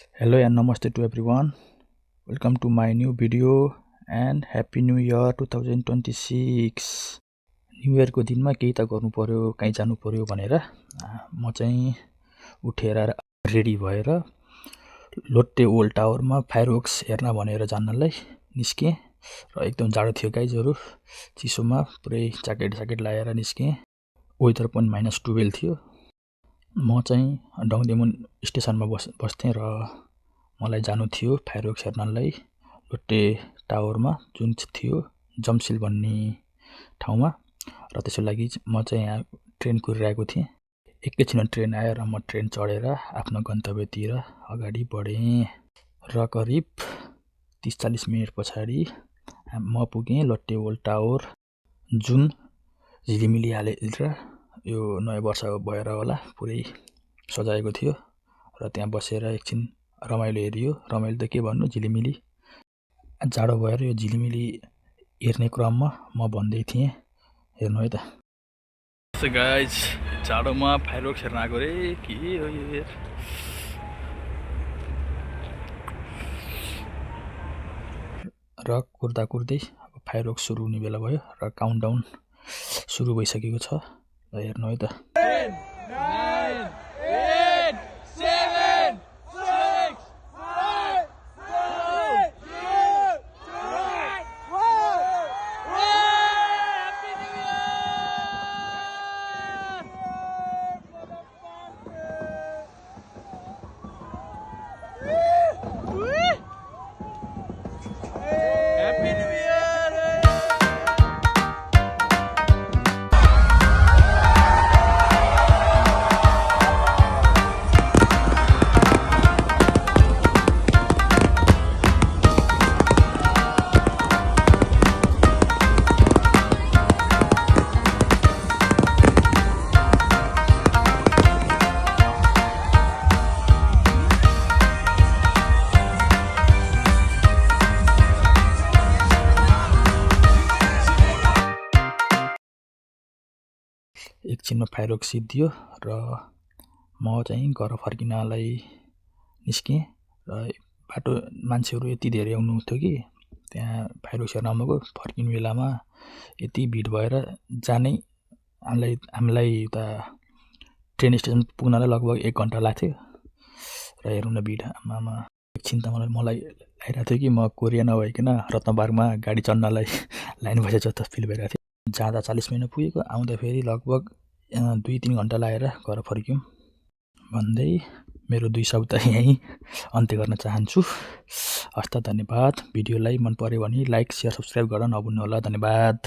Hello and namaste to everyone. Welcome to my new video and happy new year 2026. New year को दिनमा केही त गर्नु पर्यो, कहीँ जानु पर्यो भनेर म चाहिँ उठेर रेडी भएर लोटे ओल्ड टावरमा फायरवर्क्स हेर्न भनेर जान्नलाई निस्के र एकदम जाडो थियो गाइजहरु। चिसोमा पुरै ज्याकेट लाएर निस्के। वेदर पनि -12 थियो। म चाहिँ डङदेमुन स्टेसनमा बस्थे र मलाई जानु थियो फायरवर्क्स हेर्नलाई लोटे टावरमा जुन थियो जम्सिल भन्ने ठाउँमा र त्यसको लागि म चाहिँ यहाँ ट्रेन कुरिरहेको थिएँ। एकैछिनमा ट्रेन आयो र म ट्रेन चढेर आफ्नो गन्तव्यतिर अगाडि बढेँ र करिब 30-40 मिनेट पछाडि म पुगेँ लोटे ओल्ड टावर जुन झिलिमिली हालेर यो नयाँ वर्ष भएर होला पुरै सजाएको थियो र त्यहाँ बसेर एकछिन रमाइलो हेरियो। रमाइलो त के भन्नु, झिलिमिली जाडो भएर यो झिलिमिली हेर्ने क्रममा म भन्दै थिएँ हेर्नु है त। सो गाइज जाडोमा फायरवर्क्स हेर्न आएको रे के हो यो र कुर्दै अब फायरवर्क्स सुरु हुने बेला भयो र काउन्टडाउन सुरु भइसकेको छ र हेर्नु है त। 10, 9, 8, 7, 6, 5, 4, 3, 2, 1. Happy New Year! Happy New Year! एकछिनमा फायरवर्क्स सिद्धियो र म चाहिँ घर फर्किनलाई निस्केँ र बाटो मान्छेहरू यति धेरै आउनु थियो कि त्यहाँ फायरवर्क्स हेर्न आउनुको फर्किने बेलामा यति भिड भएर जानै हामीलाई उता ट्रेन स्टेसन पुग्नलाई लगभग 1 घण्टा लाग्थ्यो र हेर्नु न भिड आमामा। एकछिन त मलाई लागिरहेको थियो कि म कोरिया नभइकन रत्नबागमा गाडी चढ्नलाई लाइन बसेको जस्तो फिल भइरहेको थियो। जाँदा 40 मिनेट पुगेको, आउँदा फेरि लगभग 2-3 घण्टा लागेर घर फर्क्यौँ भन्दै मेरो 2 शब्द यहीँ अन्त्य गर्न चाहन्छु। हस्त धन्यवाद। भिडियोलाई मन पर्यो भने लाइक, शेयर, सब्स्क्राइब गर्न नभुल्नु होला। धन्यवाद।